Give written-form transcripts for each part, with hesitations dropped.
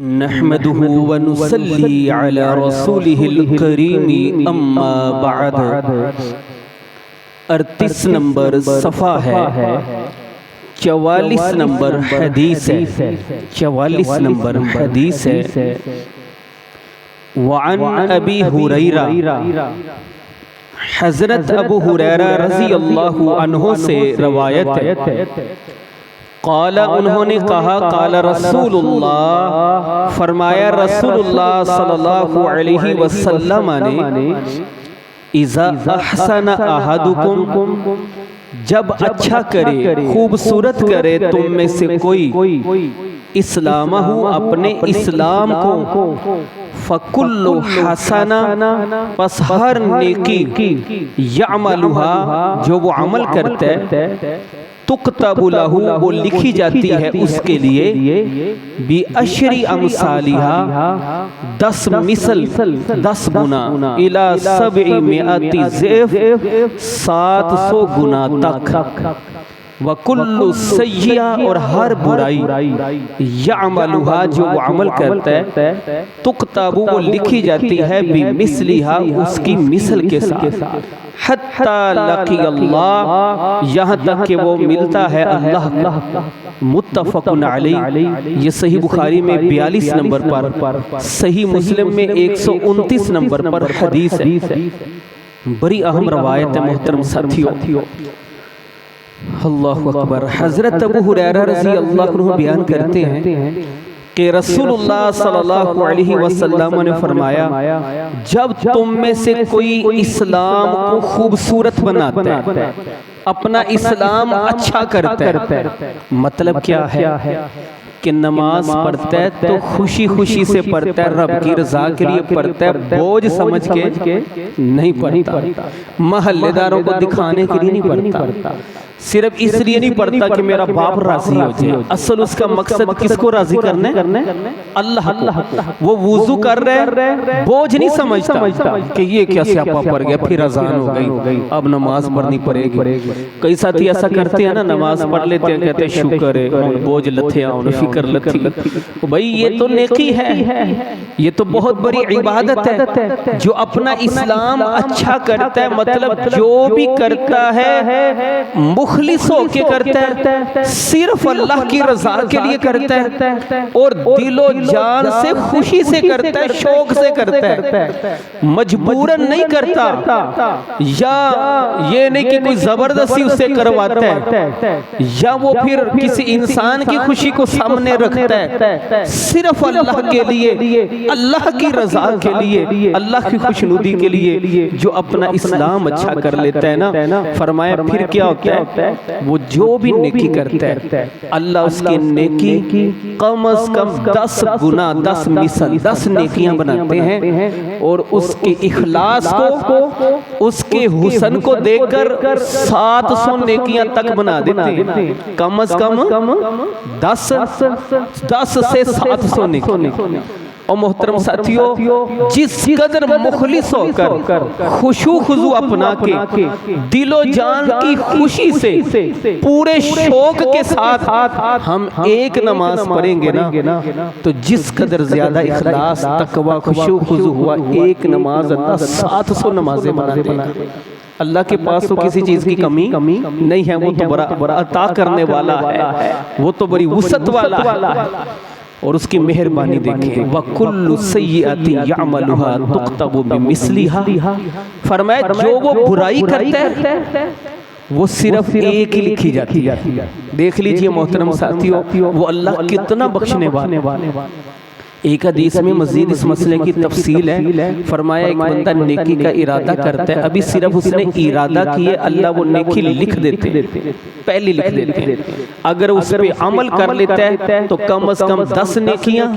नहमदुहु व नुसल्ली अला रसूलिहिल करीम अम्मा बाद। 38 नंबर सफ़ा है, 44 नंबर हदीस है, 44 नंबर हदीस है। वअन अबी हुरैरा, हज़रत अबू हुरैरा रज़ी अल्लाहु अन्हु से रवायत है। क़ाला, उन्होंने कहा, क़ाला रसूलुल्लाह, फरमाया रसूलुल्लाह सल्लल्लाहु अलैहि वसल्लम ने, इज़ा अहसन अहदुकुम, जब अच्छा करे, खूबसूरत करे तुम में से कोई, इस्लामहु, अपने इस्लाम को, फ़कुल्लु हसना, पस हर नेकी, यअमलुहा, जो वो अमल करता है, तुक्तबु लहू, वो लिखी जाती है उसके लिए, बी अशरी अमसालिहा, 10 मिसल, 10 गुना, इला सबई मिअति ज़िफ़, 700 गुना तक। वकुल्लु सय्या, और हर बुराई, यअमलुहा, जो वो अमल करता है, तुक्तबु, वो लिखी जाती है, बिमिस्लिहा, उसकी मिसल के साथ, हत्ता लकी अल्लाह, यहाँ तक कि वो मिलता है अल्लाह को। मुत्तफ़क़ुन अलैह, ये सही बुखारी में 42 नंबर पर, सही मुस्लिम में 129 नंबर पर हदीस है। बड़ी अहम रवायत है मोहतरम साथियों। अल्लाहु अकबर। हज़रत अबू हुरैरा रज़ी अल्लाहु अन्हु बयान करते हैं कि रसूलुल्लाह सल्लल्लाहु अलैहि वसल्लम ने फरमाया, जब तुम में से कोई इस्लाम को खूबसूरत बनाता है, अपना इस्लाम अच्छा करता है, मतलब क्या है कि नमाज पढ़ता है तो खुशी खुशी से पढ़ता है, रब की रज़ा के लिए पढ़ता है, बोझ समझ के नहीं पढ़ता, महल्लेदारों को दिखाने के लिए नहीं पढ़ता, सिर्फ इसलिए नहीं पढ़ता कि मेरा बाप राजी हो जाए, असल उसका मकसद किसको राजी करने, अल्लाह को। वो वुजू कर रहे, बोझ नहीं समझता कि ये क्या स्यापा पड़ गया, फिर अजान हो गई, अब नमाज पढ़नी पड़ेगी। कई साथी ऐसा करते हैं ना, नमाज पढ़ लेते हैं, कहते हैं शुक्र है, बोझ लथे आओ, फिक्र लथी। भाई ये तो नेकी है, ये तो बहुत बड़ी इबादत है। जो अपना इस्लाम अच्छा करता है, मतलब जो भी करता है मुखलिस होके करता है, सिर्फ अल्लाह की रज़ा के लिए करता है, और दिलो जान से खुशी से करता है, शौक से करता है, मजबूरन नहीं करता, या ये नहीं कि कोई जबरदस्ती उससे करवाता है, या वो फिर किसी इंसान की खुशी को सामने रखता है, सिर्फ अल्लाह के लिए, अल्लाह की रज़ा के लिए, अल्लाह की खुशनुदी के लिए जो अपना इस्लाम अच्छा कर लेता है ना, फरमाया फिर क्या होता है, वो जो भी नेकी करता है, अल्लाह उसकी नेकी कम अज कम 10 गुना, 10 मिसल, 10 नेकियां बनाते हैं, और उसके इखलास को, उसके हुस्न को देखकर 700 नेकियां तक बना देते हैं। कम अज कम 10 से 700 नेकियां। और मोहतरम साथियों, जिस कदर मुखलिस होकर, खुशू खुजू अपना के, दिलो जान की खुशी से, पूरे शौक के साथ हम एक नमाज पढ़ेंगे ना, तो जिस कदर ज्यादा इखलास, तकवा, खुशू खुजू हुआ, एक नमाज अल्लाह 700 नमाजें बना देगा। अल्लाह के पास तो किसी चीज की कमी नहीं है, वो तो बड़ा अता करने वाला है, वो तो बड़ी वुसअत वाला है, और उसकी मेहरबानी देखें। वकुल्लु सय्यअति यअमलुहा तुक्तबु बिमिस्लिहा, फरमाया जो वो बुराई करता है, वो सिर्फ एक ही लिखी जाती है। देख लीजिए मोहतरम साथियों, वो अल्लाह कितना बख्शने वाला। एक हदीस में मजीद इस मसले की तफसील है। फरमाया एक बंदा नेकी का इरादा करता है, अभी सिर्फ उसने इरादा किए, अल्लाह वो नेकी लिख देते, पहले लिख देते। अगर उस पे अमल कर लेता है तो कम अज कम 10 नेकियां,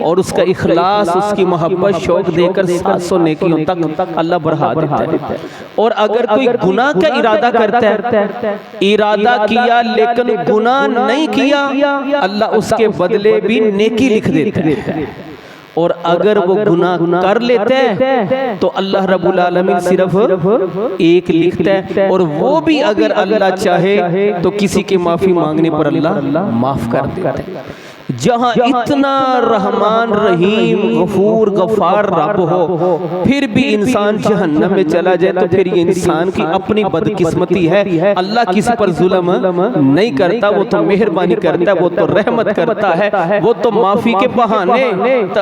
और उसका इखलास, उसकी मोहब्बत, शौक देकर 700 नेकियों तक अल्लाह बढ़ा देता है। और अगर कोई गुनाह का इरादा करता है, इरादा किया लेकिन गुनाह नहीं किया, अल्लाह उसके बदले भी नेकी लिख देता है। और अगर वो गुनाह कर लेते हैं तो अल्लाह रब्बुल आलमीन सिर्फ एक लिखता है, और वो भी अगर अल्लाह चाहे तो किसी की माफी मांगने पर अल्लाह माफ कर देता है। जहां इतना रहमान रहीम गफूर गफार रब हो, फिर भी इंसान जहन्नम में चला जाए तो फिर ये इंसान की अपनी बदकिस्मती है। अल्लाह किसी पर जुल्म नहीं करता, वो तो मेहरबानी करता है, वो तो रहमत करता है, वो तो माफी के बहाने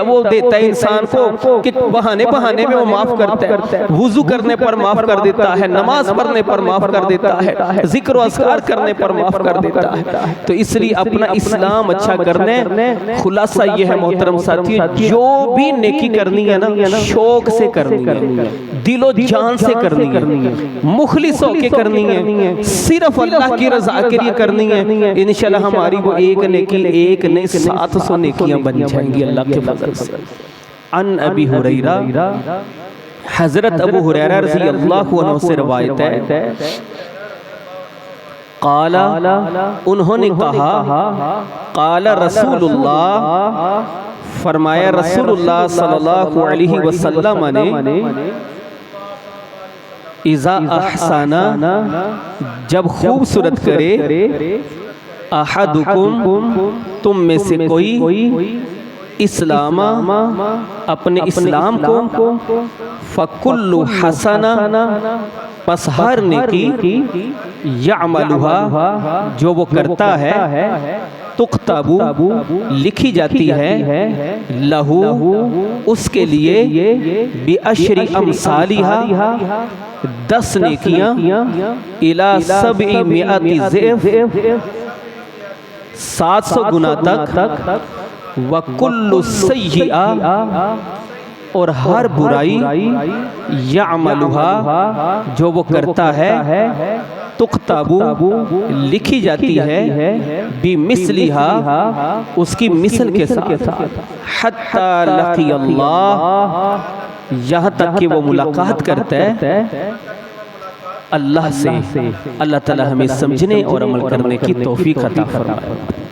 वो देता है इंसान को कि बहाने बहाने में वो माफ करता है। वुजू करने पर माफ कर देता है, नमाज पढ़ने पर माफ कर देता है, जिक्र अस्कार करने पर माफ कर देता है। तो इसलिए अपना इस्लाम अच्छा करने, खुलासा ये है मोहतरम साथियों, जो भी नेकी करनी है ना शौक से करनी है, दिलो जान से करनी है, मुखलिस होके करनी है, सिर्फ अल्लाह की रज़ा के लिए करनी है। इंशाल्लाह हमारी वो एक नेकी एक नहीं 700 नेकियां बन जाएंगी अल्लाह के फज़ल से। अन अबी हुरैरा, हजरत अबू हुरैरा रज़ी अल्लाहु अन्हु से रवायत है, काला, उन्होंने कहा, काला रसूलुल्लाह, फरमाया रसूलुल्लाह सल्लल्लाहु अलैहि वसल्लम ने, इज़ा अहसाना, जब खूबसूरत करे, अहदुकुम, तुम में से कोई, इस्लामा, अपने इस्लाम को, फकुल्लु हसना, पस हर नेकी, यअमलुहा, जो वो करता है, तुक्तबु, लिखी जाती है, लहू, उसके लिए, बिअशरी अमसालिहा, 10 नेकियां, इला 700 ज़िफ़, 700 गुना तक, वकुल्लु सय्यिआ, और हर बुराई, यअमलुहा, जो वो करता है, तुक्तबु, लिखी जाती है, बिमिस्लिहा, उसकी मिसल के साथ, हत्ता लक़ी अल्लाह, यहाँ तक कि वो मुलाकात करता है अल्लाह से। अल्लाह ताला हमें समझने और अमल करने की तौफीक अता फरमाए।